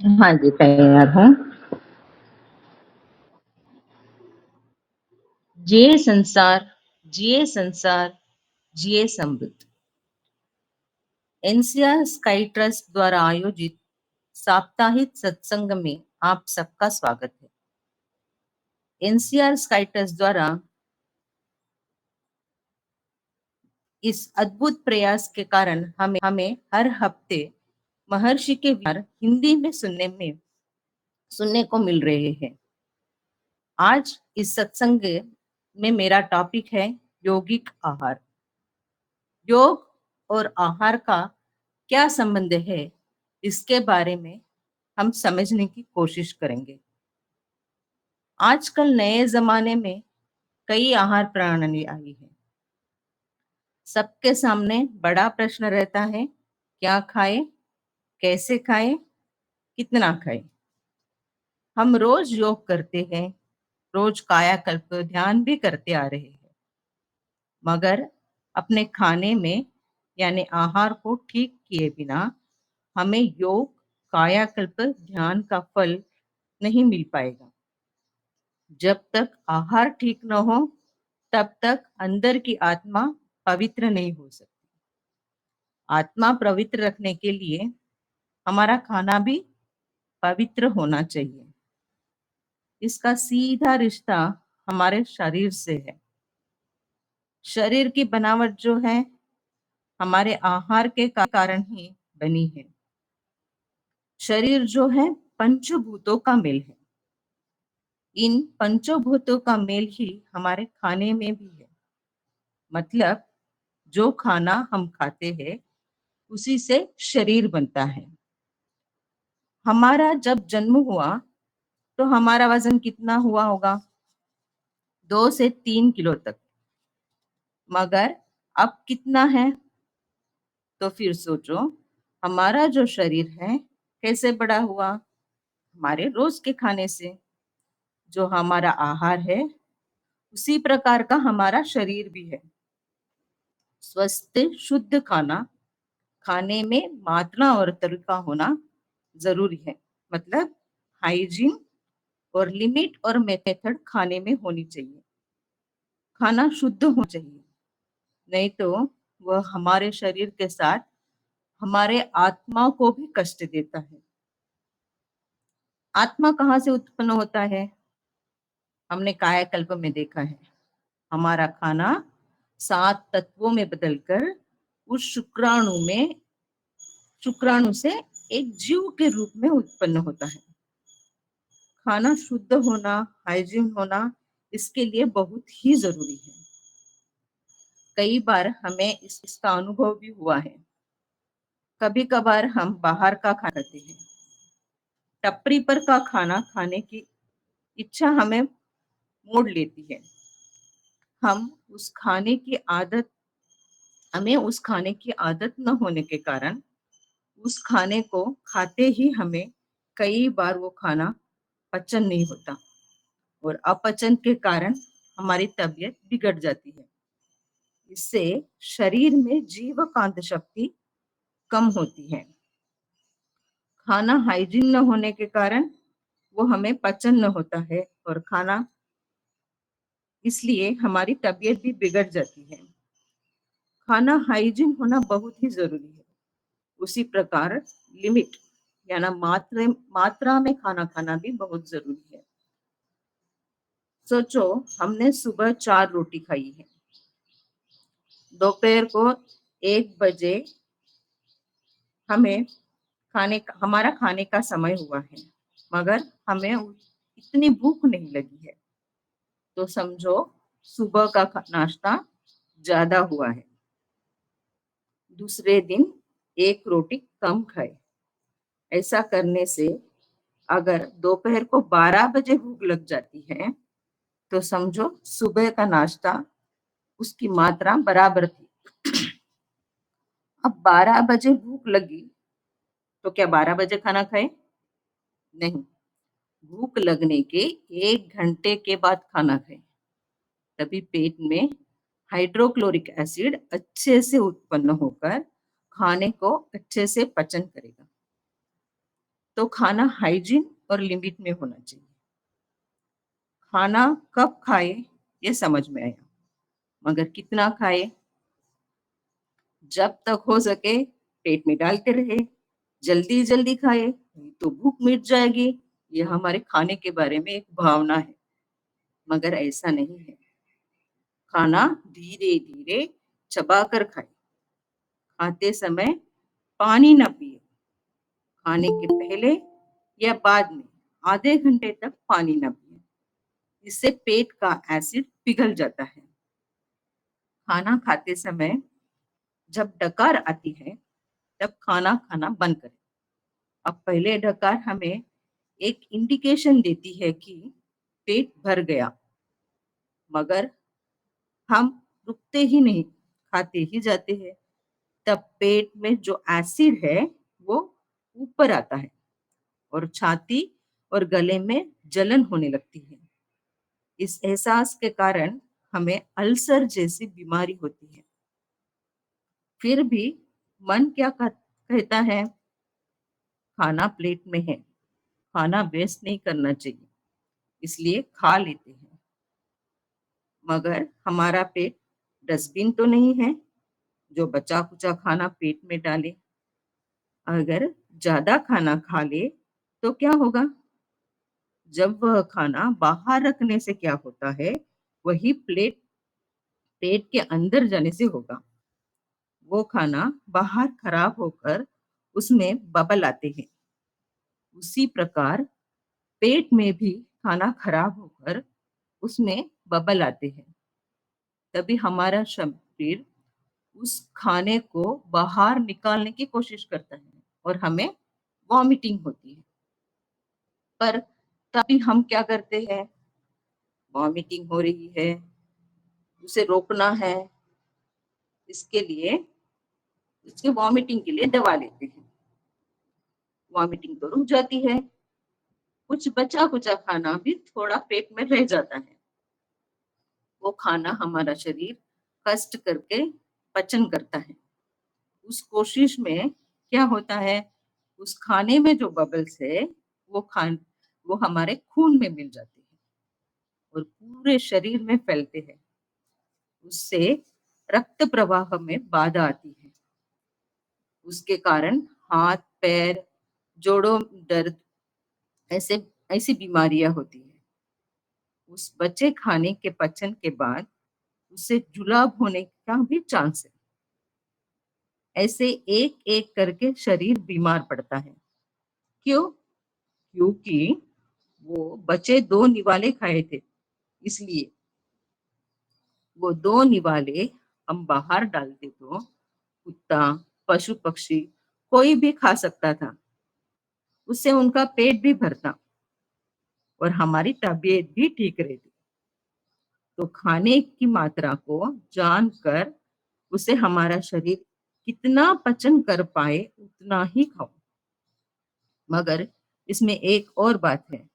हाँ जी, तैयार हूँ। जिए संसार, जिए संसार, जिए समृद्ध। एनसीआर स्काई ट्रस्ट द्वारा आयोजित साप्ताहिक सत्संग में आप सबका स्वागत है। एनसीआर स्काई ट्रस्ट द्वारा इस अद्भुत प्रयास के कारण हमें हर हफ्ते महर्षि के विचार हिंदी में सुनने को मिल रहे हैं। आज इस सत्संग में मेरा टॉपिक है यौगिक आहार। योग और आहार का क्या संबंध है, इसके बारे में हम समझने की कोशिश करेंगे। आजकल नए जमाने में कई आहार प्रणाली आई है। सबके सामने बड़ा प्रश्न रहता है, क्या खाए, कैसे खाए, कितना खाए। हम रोज योग करते हैं, रोज कायाकल्प ध्यान भी करते आ रहे हैं, मगर अपने खाने में यानी आहार को ठीक किए बिना हमें योग, कायाकल्प, ध्यान का फल नहीं मिल पाएगा। जब तक आहार ठीक न हो, तब तक अंदर की आत्मा पवित्र नहीं हो सकती। आत्मा पवित्र रखने के लिए हमारा खाना भी पवित्र होना चाहिए। इसका सीधा रिश्ता हमारे शरीर से है। शरीर की बनावट जो है हमारे आहार के कारण ही बनी है। शरीर जो है पंचभूतों का मेल है। इन पंचभूतों का मेल ही हमारे खाने में भी है। मतलब जो खाना हम खाते हैं उसी से शरीर बनता है। हमारा जब जन्म हुआ तो हमारा वजन कितना हुआ होगा? 2 से 3 किलो तक। मगर अब कितना है? तो फिर सोचो, हमारा जो शरीर है कैसे बड़ा हुआ? हमारे रोज के खाने से। जो हमारा आहार है उसी प्रकार का हमारा शरीर भी है। स्वस्थ शुद्ध खाना खाने में मात्रा और तरीका होना जरूरी है। मतलब हाइजीन और लिमिट और मेथड खाने में होनी चाहिए। खाना शुद्ध होना चाहिए, नहीं तो वह हमारे शरीर के साथ हमारे आत्मा को भी कष्ट देता है। आत्मा कहाँ से उत्पन्न होता है? हमने कायाकल्प में देखा है। हमारा खाना 7 तत्वों में बदलकर उस शुक्राणु से एक जीव के रूप में उत्पन्न होता है। खाना शुद्ध होना, हाइजीन होना इसके लिए बहुत ही जरूरी है। कई बार हमें इसका अनुभव भी हुआ है। कभी कभार हम बाहर का खाना खाते हैं। टपरी पर का खाना खाने की इच्छा हमें मोड़ लेती है। हम उस खाने की आदत हमें उस खाने की आदत न होने के कारण उस खाने को खाते ही हमें कई बार वो खाना पचन नहीं होता और अपचन के कारण हमारी तबीयत बिगड़ जाती है। इससे शरीर में जीव कांत शक्ति कम होती है। खाना हाइजीन न होने के कारण वो हमें पचन न होता है और खाना इसलिए हमारी तबीयत भी बिगड़ जाती है। खाना हाइजीन होना बहुत ही जरूरी है। उसी प्रकार लिमिट यानी मात्रा में खाना खाना भी बहुत जरूरी है। सोचो, हमने सुबह 4 रोटी खाई है, दोपहर को 1 बजे हमारा खाने का समय हुआ है, मगर हमें इतनी भूख नहीं लगी है। तो समझो सुबह का नाश्ता ज्यादा हुआ है। दूसरे दिन 1 रोटी कम खाए। ऐसा करने से अगर दोपहर को 12 बजे भूख लग जाती है तो समझो सुबह का नाश्ता उसकी मात्रा बराबर थी। अब 12 बजे भूख लगी तो क्या 12 बजे खाना खाए? नहीं, भूख लगने के 1 घंटे के बाद खाना खाए। तभी पेट में हाइड्रोक्लोरिक एसिड अच्छे से उत्पन्न होकर खाने को अच्छे से पचन करेगा। तो खाना हाइजीन और लिमिट में होना चाहिए। खाना कब खाए ये समझ में आया, मगर कितना खाए, जब तक हो सके पेट में डालते रहे। जल्दी जल्दी खाए नहीं तो भूख मिट जाएगी। यह हमारे खाने के बारे में एक भावना है, मगर ऐसा नहीं है। खाना धीरे धीरे चबा कर खाए। खाते समय पानी न पिए। खाने के पहले या बाद में आधे घंटे तक पानी न पिए। इससे पेट का एसिड पिघल जाता है। खाना खाते समय जब डकार आती है तब खाना खाना बंद करें। अब पहले डकार हमें एक इंडिकेशन देती है कि पेट भर गया, मगर हम रुकते ही नहीं, खाते ही जाते हैं। तब पेट में जो एसिड है वो ऊपर आता है और छाती और गले में जलन होने लगती है। इस एहसास के कारण हमें अल्सर जैसी बीमारी होती है। फिर भी मन क्या कहता है? खाना प्लेट में है, खाना वेस्ट नहीं करना चाहिए, इसलिए खा लेते हैं। मगर हमारा पेट डस्टबिन तो नहीं है जो बचा कुचा खाना पेट में डाले। अगर ज्यादा खाना खा ले तो क्या होगा? जब वह खाना बाहर रखने से क्या होता है, वही प्लेट पेट के अंदर जाने से होगा। वो खाना बाहर खराब होकर उसमें बबल आते हैं। उसी प्रकार पेट में भी खाना खराब होकर उसमें बबल आते हैं। तभी हमारा शरीर उस खाने को बाहर निकालने की कोशिश करता है और हमें वॉमिटिंग होती है। पर तभी हम क्या करते हैं? वॉमिटिंग हो रही है, उसे रोकना है, इसके लिए इसके वॉमिटिंग के लिए दवा लेते हैं। वॉमिटिंग तो रुक जाती है, कुछ बचा कुचा खाना भी थोड़ा पेट में रह जाता है। वो खाना हमारा शरीर कष्ट करके पचन करता है। उस कोशिश में क्या होता है? उस खाने में जो बबल्स है वो हमारे खून में मिल जाते हैं और पूरे शरीर में फैलते हैं। उससे रक्त प्रवाह में बाधा आती है। उसके कारण हाथ पैर जोड़ों दर्द, ऐसे ऐसी बीमारियां होती है। उस बचे खाने के पचन के बाद उससे जुलाब होने का भी चांस है। ऐसे एक एक करके शरीर बीमार पड़ता है। क्यों? क्योंकि वो बचे दो निवाले खाए थे, इसलिए वो दो निवाले हम बाहर डालते तो कुत्ता पशु पक्षी कोई भी खा सकता था। उससे उनका पेट भी भरता और हमारी तबीयत भी ठीक रहती। तो खाने की मात्रा को जानकर उसे हमारा शरीर कितना पचन कर पाए उतना ही खाओ। मगर इसमें एक और बात है,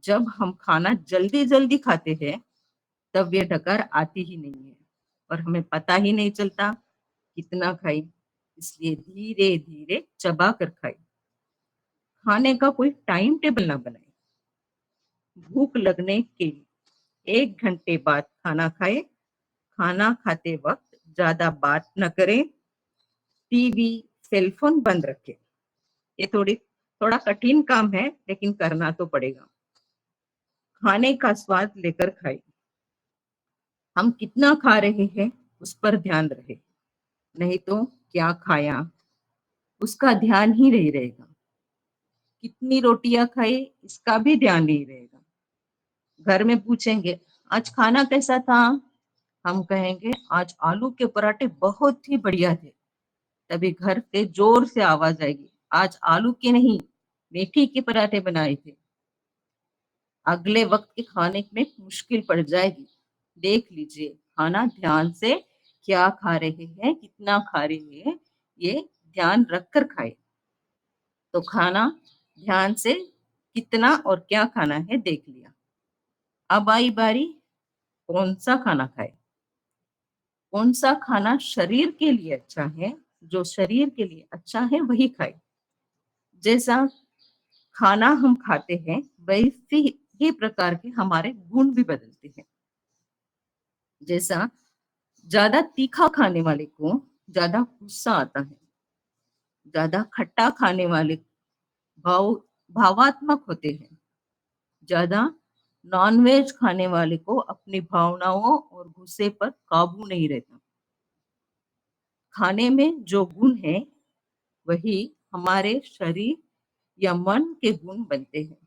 जब हम खाना जल्दी जल्दी खाते हैं तब ये डकार आती ही नहीं है और हमें पता ही नहीं चलता कितना खाई। इसलिए धीरे धीरे चबा कर खाई। खाने का कोई टाइम टेबल ना बनाए। भूख लगने के 1 घंटे बाद खाना खाए। खाना खाते वक्त ज्यादा बात न करें। टीवी सेलफोन बंद रखें। ये थोड़ा कठिन काम है, लेकिन करना तो पड़ेगा। खाने का स्वाद लेकर खाए। हम कितना खा रहे हैं उस पर ध्यान रहे, नहीं तो क्या खाया उसका ध्यान ही नहीं रहेगा। कितनी रोटियां खाई इसका भी ध्यान नहीं रहेगा। घर में पूछेंगे आज खाना कैसा था, हम कहेंगे आज आलू के पराठे बहुत ही बढ़िया थे। तभी घर से जोर से आवाज आएगी, आज आलू के नहीं मेथी के पराठे बनाए थे। अगले वक्त के खाने में मुश्किल पड़ जाएगी। देख लीजिए, खाना ध्यान से क्या खा रहे हैं, कितना खा रहे हैं, ये ध्यान रखकर खाए। तो खाना ध्यान से कितना और क्या खाना है देख लिया। अब आई बारी कौन सा खाना खाए। कौन सा खाना शरीर के लिए अच्छा है, जो शरीर के लिए अच्छा है वही खाए। जैसा खाना हम खाते हैं वैसे ही प्रकार के हमारे गुण भी बदलते हैं। जैसा ज्यादा तीखा खाने वाले को ज्यादा गुस्सा आता है, ज्यादा खट्टा खाने वाले भाव भावात्मक होते हैं, ज्यादा नॉनवेज खाने वाले को अपनी भावनाओं और गुस्से पर काबू नहीं रहता। खाने में जो गुण है वही हमारे शरीर या मन के गुण बनते हैं।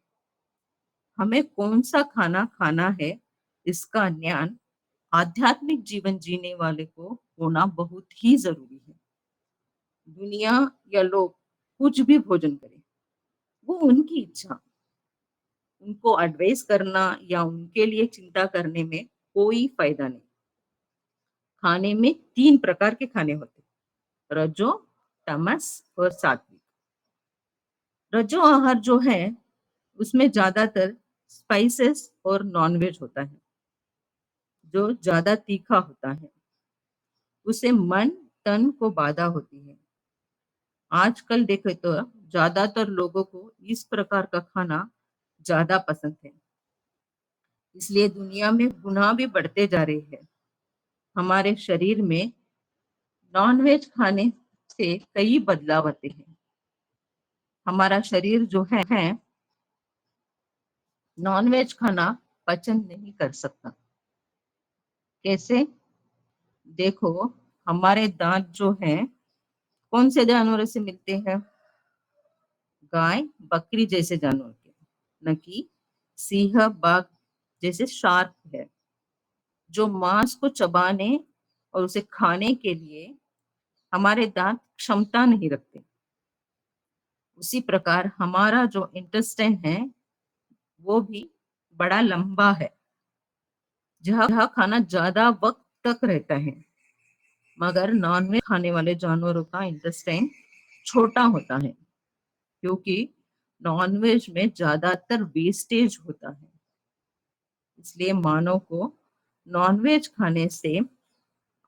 हमें कौन सा खाना खाना है इसका ज्ञान आध्यात्मिक जीवन जीने वाले को होना बहुत ही जरूरी है। दुनिया या लोग कुछ भी भोजन करें, वो उनकी इच्छा। उनको एडवाइस करना या उनके लिए चिंता करने में कोई फायदा नहीं। खाने में 3 प्रकार के खाने होते हैं, रजो, तमस और सात्विक। रजो आहार जो है उसमें ज्यादातर स्पाइसेस और नॉनवेज होता है, जो ज्यादा तीखा होता है। उसे मन तन को बाधा होती है। आजकल देखे तो ज्यादातर लोगों को इस प्रकार का खाना ज्यादा पसंद है। इसलिए दुनिया में गुनाह भी बढ़ते जा रहे हैं। हमारे शरीर में नॉनवेज खाने से कई बदलाव आते हैं। हमारा शरीर जो है नॉनवेज खाना पचन नहीं कर सकता। कैसे? देखो, हमारे दांत जो हैं कौन से जानवरों से मिलते हैं? गाय, बकरी जैसे जानवर के, न कि सिंह, बाघ जैसे शार्क है, जो मांस को चबाने और उसे खाने के लिए हमारे दांत क्षमता नहीं रखते। उसी प्रकार हमारा जो इंटेस्टाइन है वो भी बड़ा लंबा है, जहाँ खाना ज्यादा वक्त तक रहता है। मगर नॉनवेज खाने वाले जानवरों का इंटेस्टाइन छोटा होता है, क्योंकि नॉनवेज में ज्यादातर वेस्टेज होता है। इसलिए मानव को नॉनवेज खाने से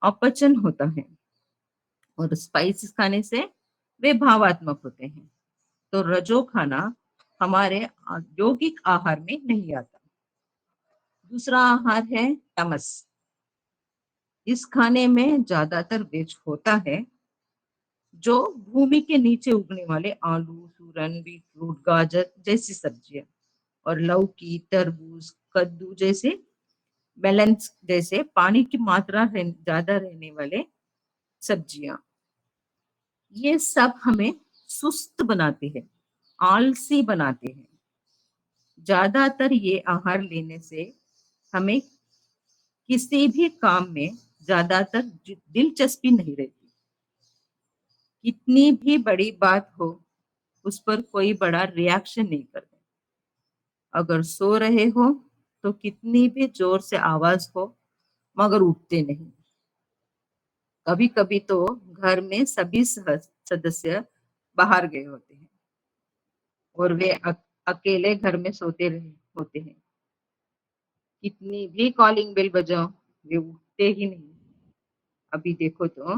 अपचन होता है और स्पाइसेस खाने से वे भावात्मक होते हैं। तो रजो खाना हमारे यौगिक आहार में नहीं आता। दूसरा आहार है तमस। इस खाने में ज्यादातर वेज होता है, जो भूमि के नीचे उगने वाले आलू, सूरन, बीटरूट, गाजर जैसी सब्जियां और लौकी, तरबूज, कद्दू जैसे, मेलन्स जैसे पानी की मात्रा ज्यादा रहने वाले सब्जियां। ये सब हमें सुस्त बनाते हैं, आलसी बनाते हैं। ज्यादातर ये आहार लेने से हमें किसी भी काम में ज्यादातर दिलचस्पी नहीं रहती। कितनी भी बड़ी बात हो उस पर कोई बड़ा रिएक्शन नहीं करते। अगर सो रहे हो तो कितनी भी जोर से आवाज हो मगर उठते नहीं। कभी कभी तो घर में सभी सदस्य बाहर गए होते हैं और वे अकेले घर में सोते रहे होते हैं। कितनी भी कॉलिंग बेल बजाओ वे उठते ही नहीं। अभी देखो तो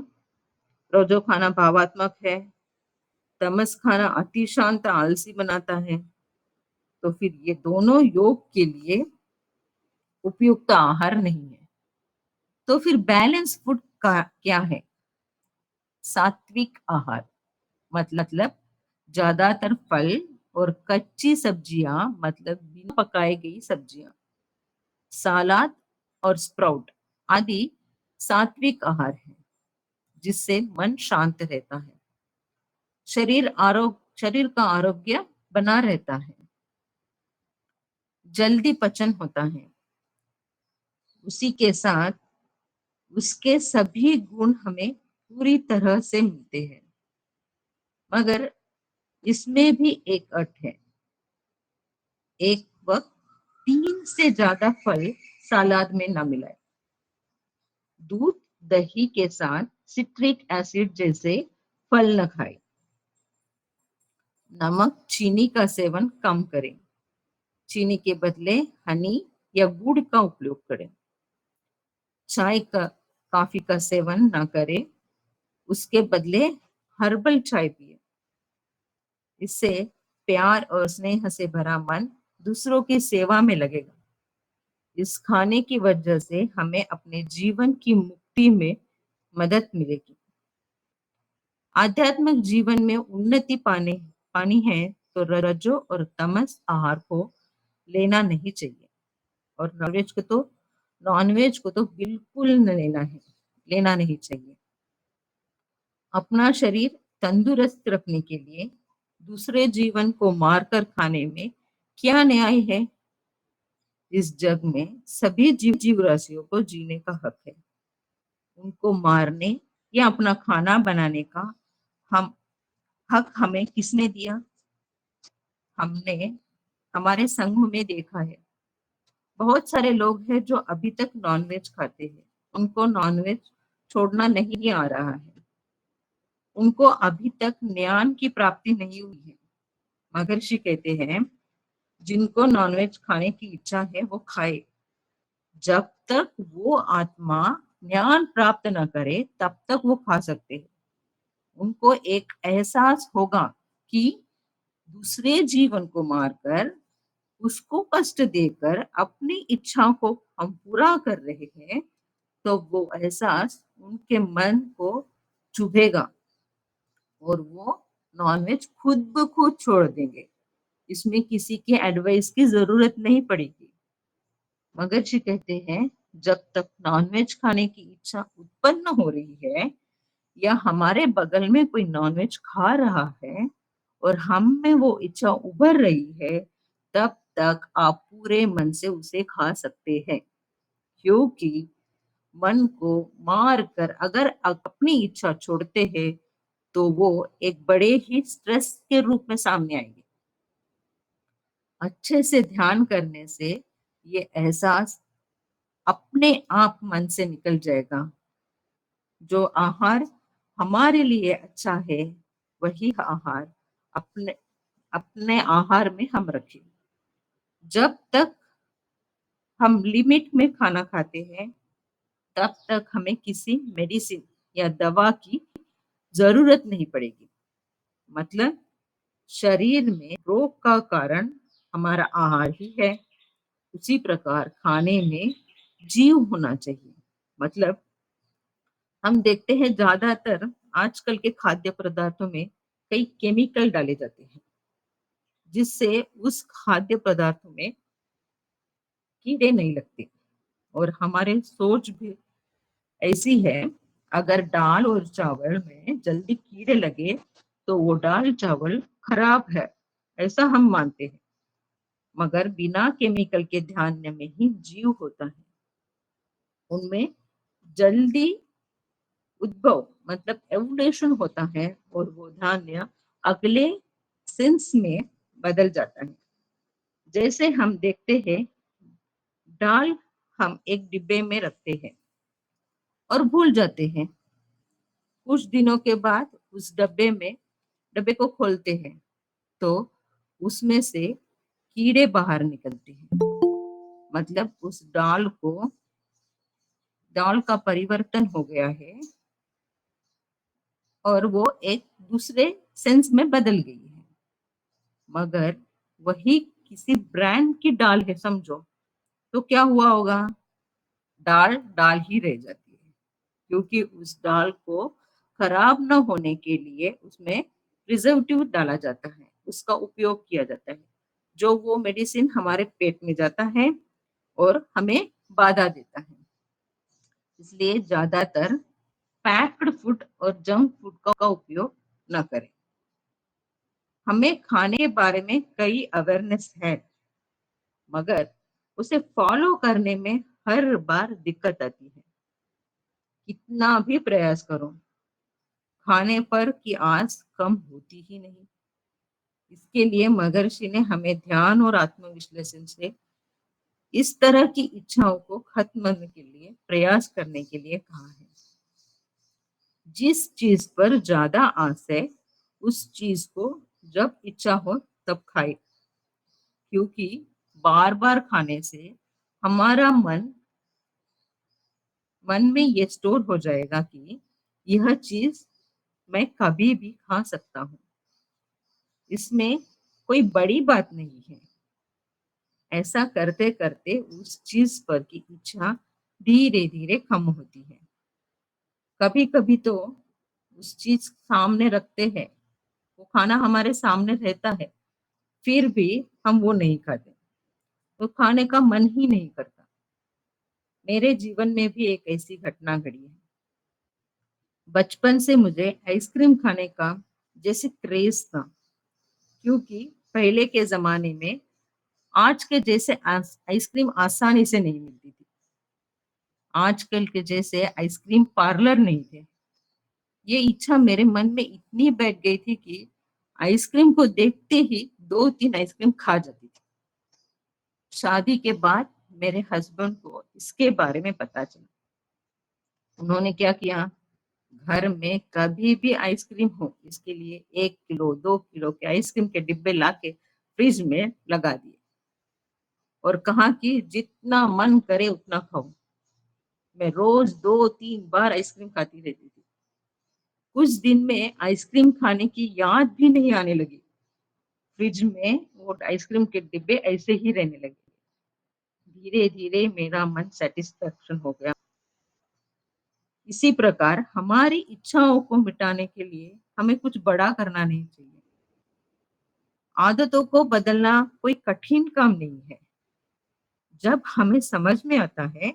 रोजो खाना भावात्मक है, तमस खाना अति शांत आलसी बनाता है। तो फिर ये दोनों योग के लिए उपयुक्त आहार नहीं है। तो फिर बैलेंस फूड का क्या है? सात्विक आहार मतलब ज्यादातर फल और कच्ची सब्जियां, मतलब बिना पकाई गई सब्जियां, सलाद और स्प्राउट आदि सात्विक आहार है, जिससे मन शांत रहता है, शरीर का आरोग्य बना रहता है, जल्दी पचन होता है। उसी के साथ उसके सभी गुण हमें पूरी तरह से मिलते हैं। मगर इसमें भी एक अट है। एक वक्त 3 से ज्यादा फल सलाद में न मिलाए। दूध, दही के साथ सिट्रिक एसिड जैसे फल न खाएं। नमक, चीनी का सेवन कम करें। चीनी के बदले हनी या गुड़ का उपयोग करें। चाय का कॉफी का सेवन ना करें, उसके बदले हर्बल चाय पिए। इससे प्यार और स्नेह से भरा मन दूसरों की सेवा में लगेगा। इस खाने की वजह से हमें अपने जीवन की मुक्ति में मदद मिलेगी। आध्यात्मिक जीवन में उन्नति पाने पानी है तो रजो और तमस आहार को लेना नहीं चाहिए, और नॉनवेज को तो बिल्कुल न लेना नहीं चाहिए। अपना शरीर तंदुरुस्त रखने के लिए दूसरे जीवन को मारकर खाने में क्या न्याय है? इस जग में सभी जीव राशियों को जीने का हक है। उनको मारने या अपना खाना बनाने का हम हक हमें किसने दिया? हमने हमारे संघ में देखा है, बहुत सारे लोग हैं जो अभी तक नॉनवेज खाते हैं। उनको नॉनवेज छोड़ना नहीं आ रहा है। उनको अभी तक ज्ञान की प्राप्ति नहीं हुई है। महर्षि कहते हैं, जिनको नॉनवेज खाने की इच्छा है वो खाए। जब तक वो आत्मा ज्ञान प्राप्त न करे तब तक वो खा सकते हैं। उनको एक एहसास होगा कि दूसरे जीवन को मारकर उसको कष्ट देकर अपनी इच्छा को हम पूरा कर रहे हैं, तो वो एहसास उनके मन को चुभेगा और वो नॉनवेज खुद ब खुद छोड़ देंगे। इसमें किसी के एडवाइस की जरूरत नहीं पड़ेगी। मगरजी कहते हैं, जब तक नॉनवेज खाने की इच्छा उत्पन्न हो रही है या हमारे बगल में कोई नॉनवेज खा रहा है और हम में वो इच्छा उभर रही है, तब तक आप पूरे मन से उसे खा सकते हैं। क्योंकि मन को मार कर अगर आप अपनी इच्छा छोड़ते हैं तो वो एक बड़े ही स्ट्रेस के रूप में सामने आएंगे। अच्छे से ध्यान करने से ये एहसास अपने आप मन से निकल जाएगा। जो आहार हमारे लिए अच्छा है वही आहार अपने अपने आहार में हम रखें। जब तक हम लिमिट में खाना खाते हैं तब तक हमें किसी मेडिसिन या दवा की जरूरत नहीं पड़ेगी। मतलब शरीर में रोग का कारण हमारा आहार ही है। उसी प्रकार खाने में जीव होना चाहिए। मतलब हम देखते हैं ज्यादातर आजकल के खाद्य पदार्थों में कई केमिकल डाले जाते हैं, जिससे उस खाद्य पदार्थों में कीड़े नहीं लगते। और हमारे सोच भी ऐसी है, अगर दाल और चावल में जल्दी कीड़े लगे तो वो दाल चावल खराब है, ऐसा हम मानते हैं। मगर बिना केमिकल के धान्य में ही जीव होता है। उनमें जल्दी उद्भव मतलब एवोल्यूशन होता है और वो धान्य अगले सेंस में बदल जाता है। जैसे हम देखते हैं, दाल हम एक डिब्बे में रखते हैं और भूल जाते हैं। कुछ दिनों के बाद उस डब्बे को खोलते हैं तो उसमें से कीड़े बाहर निकलते हैं। मतलब उस दाल का परिवर्तन हो गया है और वो एक दूसरे सेंस में बदल गई है। मगर वही किसी ब्रांड की दाल है समझो, तो क्या हुआ होगा? दाल दाल ही रह जाती है। क्योंकि उस दाल को खराब न होने के लिए उसमें प्रिजर्वेटिव डाला जाता है, उसका उपयोग किया जाता है, जो वो मेडिसिन हमारे पेट में जाता है और हमें बाधा देता है। इसलिए ज्यादातर पैक्ड फूड और जंक फूड का उपयोग न करें। हमें खाने के बारे में कई अवेयरनेस है, मगर उसे फॉलो करने में हर बार दिक्कत आती है। कितना भी प्रयास करो, खाने पर की आस कम होती ही नहीं। इसके लिए महर्षि ने हमें ध्यान और आत्मविश्लेषण से इस तरह की इच्छाओं को खत्म करने के लिए प्रयास करने के लिए कहा है। जिस चीज पर ज्यादा आस है उस चीज को जब इच्छा हो तब खाए। क्योंकि बार बार खाने से हमारा मन में ये स्टोर हो जाएगा कि यह चीज मैं कभी भी खा सकता हूँ। इसमें कोई बड़ी बात नहीं है। ऐसा करते-करते उस चीज़ पर की इच्छा धीरे-धीरे कम होती है। कभी-कभी तो उस चीज़ सामने रखते हैं, वो खाना हमारे सामने रहता है, फिर भी हम वो नहीं खाते, तो खाने का मन ही नहीं करता। मेरे जीवन में भी एक ऐसी घटना घड़ी है। बचपन से मुझे आइसक्रीम खाने का जैसे क्रेज़ था, क्योंकि पहले के ज़माने में आज के जैसे आइसक्रीम आसानी से नहीं मिलती थी। आजकल के जैसे आइसक्रीम पार्लर नहीं थे। ये इच्छा मेरे मन में इतनी बैठ गई थी कि आइसक्रीम को देखते ही 2-3 आइसक्रीम खा जाती थी। शादी के बाद मेरे हस्बैंड को इसके बारे में पता चला। उन्होंने क्या किया, घर में कभी भी आइसक्रीम हो, इसके लिए 1 किलो, 2 किलो के आइसक्रीम के डिब्बे लाके फ्रिज में लगा दिए और कहा कि जितना मन करे उतना खाओ। मैं रोज 2-3 बार आइसक्रीम खाती रहती थी। कुछ दिन में आइसक्रीम खाने की याद भी नहीं आने लगी। फ्रिज में वो आइसक्रीम के डिब्बे ऐसे ही रहने लगे। धीरे-धीरे मेरा मन सैटिस्फैक्शन हो गया। इसी प्रकार हमारी इच्छाओं को मिटाने के लिए हमें कुछ बड़ा करना नहीं चाहिए। आदतों को बदलना कोई कठिन काम नहीं है। जब हमें समझ में आता है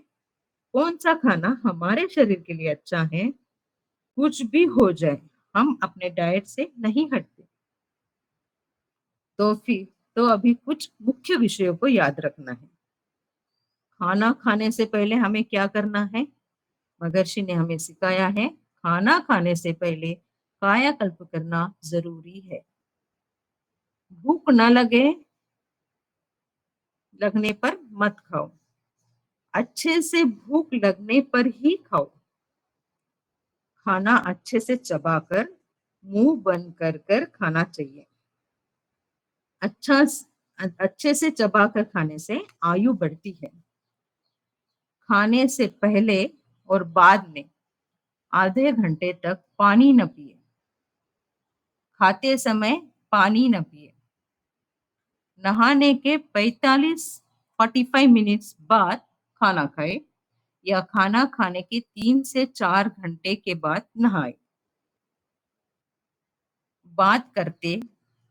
कौन-सा खाना हमारे शरीर के लिए अच्छा है, कुछ भी हो जाए, हम अपने डाइट से नहीं हटते। तो फिर तो अभी कुछ मुख्य विषयों को याद रखना है। खाना खाने से पहले हमें क्या करना है? महर्षि ने हमें सिखाया है, खाना खाने से पहले कायाकल्प करना ज़रूरी है। भूख ना लगने पर मत खाओ। अच्छे से भूख लगने पर ही खाओ। खाना अच्छे से चबाकर, मुँह बंद कर खाना चाहिए। अच्छा स अच्छे से चबाकर खाने से आयु बढ़ती है। खाने से पहले और बाद में आधे घंटे तक पानी न पिएँ। खाते समय पानी न पिएँ। नहाने के 45 मिनट्स बाद खाना खाएँ या खाना खाने के 3 से 4 घंटे के बाद नहाएँ। बात करते,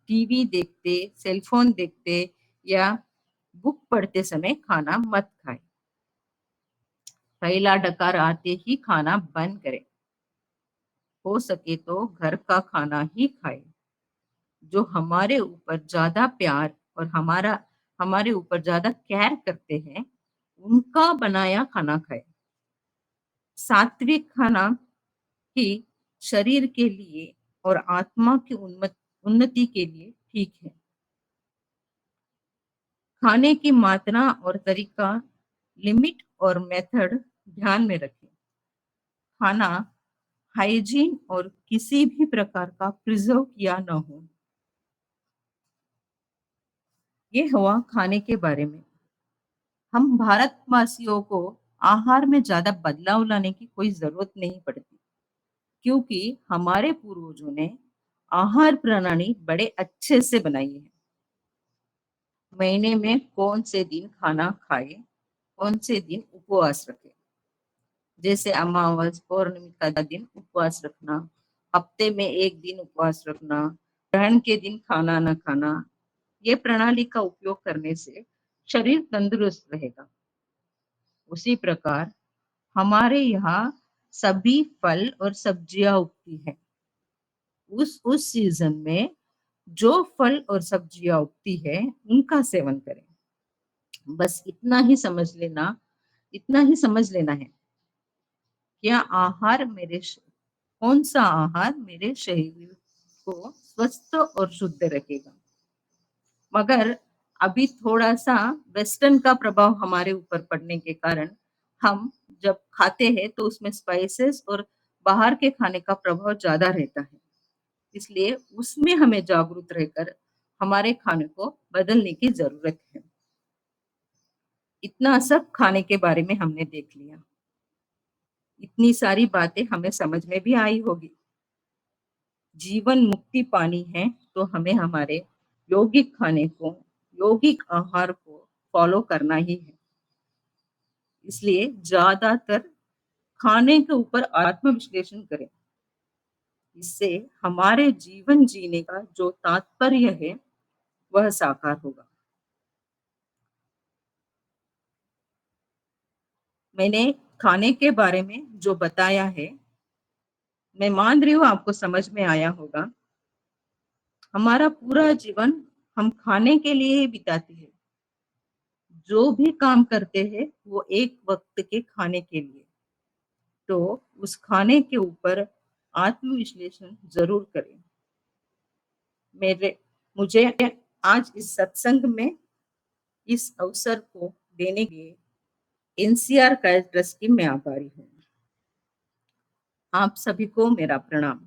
टीवी देखते, सेल फ़ोन देखते या बुक पढ़ते समय खाना मत खाएँ। पहला डकार आते ही खाना बंद करें। हो सके तो घर का खाना ही खाएँ। जो हमारे ऊपर ज़्यादा प्यार और हमारे ऊपर ज़्यादा केयर करते हैं, उनका बनाया खाना खाएँ। सात्विक खाना ही शरीर के लिए और आत्मा की उन्नति के लिए ठीक है। खाने की मात्रा और तरीका, लिमिट और मेथड ध्यान में रखें। खाना हाइजीन और किसी भी प्रकार का प्रिजर्व किया न हो। ये हुआ खाने के बारे में। हम भारतवासियों को आहार में ज़्यादा बदलाव लाने की कोई ज़रूरत नहीं पड़ती, क्योंकि हमारे पूर्वजों ने आहार प्रणाली बड़े अच्छे से बनाई है। महीने में कौन से दिन खाना खाएँ, कौन से दिन उपवास रखें। जैसे अमावस, पौर्णमी का दिन उपवास रखना, हफ्ते में 1 दिन उपवास रखना, ग्रहण के दिन खाना न खाना। ये प्रणाली का उपयोग करने से शरीर तंदुरुस्त रहेगा। उसी प्रकार हमारे यहाँ सभी फल और सब्जियाँ उगती हैं। उस सीज़न में जो फल और सब्जियाँ उगती है, उनका सेवन करें। बस इतना ही समझ लेना है, क्या आहार कौन-सा आहार मेरे शरीर को स्वस्थ और शुद्ध रखेगा। मगर अभी थोड़ा-सा वेस्टर्न का प्रभाव हमारे ऊपर पड़ने के कारण हम जब खाते हैं तो उसमें स्पाइसेस और बाहर के खाने का प्रभाव ज़्यादा रहता है। इसलिए उसमें हमें जागरूक रहकर हमारे खाने को बदलने की ज़रूरत है। इतना सब खाने के बारे में हमने देख लिया। इतनी सारी बातें हमें समझ में भी आई होगी। जीवन मुक्ति पानी है तो हमें हमारे यौगिक खाने को, यौगिक आहार को फॉलो करना ही है। इसलिए ज्यादातर खाने के ऊपर आत्मविश्लेषण करें। इससे हमारे जीवन जीने का जो तात्पर्य है वह साकार होगा। मैंने खाने के बारे में जो बताया है, मैं मान रही हूँ आपको समझ में आया होगा। हमारा पूरा जीवन हम खाने के लिए ही बिताते हैं। जो भी काम करते हैं वो एक वक्त के खाने के लिए। तो उस खाने के ऊपर आत्मविश्लेषण जरूर करें। मेरे मुझे आज इस सत्संग में इस अवसर को देने के लिए एनसीआर का ट्रस्टी में आभारी हूँ। आप सभी को मेरा प्रणाम।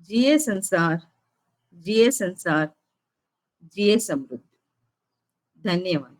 जिए संसार, जिए संसार, जिए समृद्ध। धन्यवाद।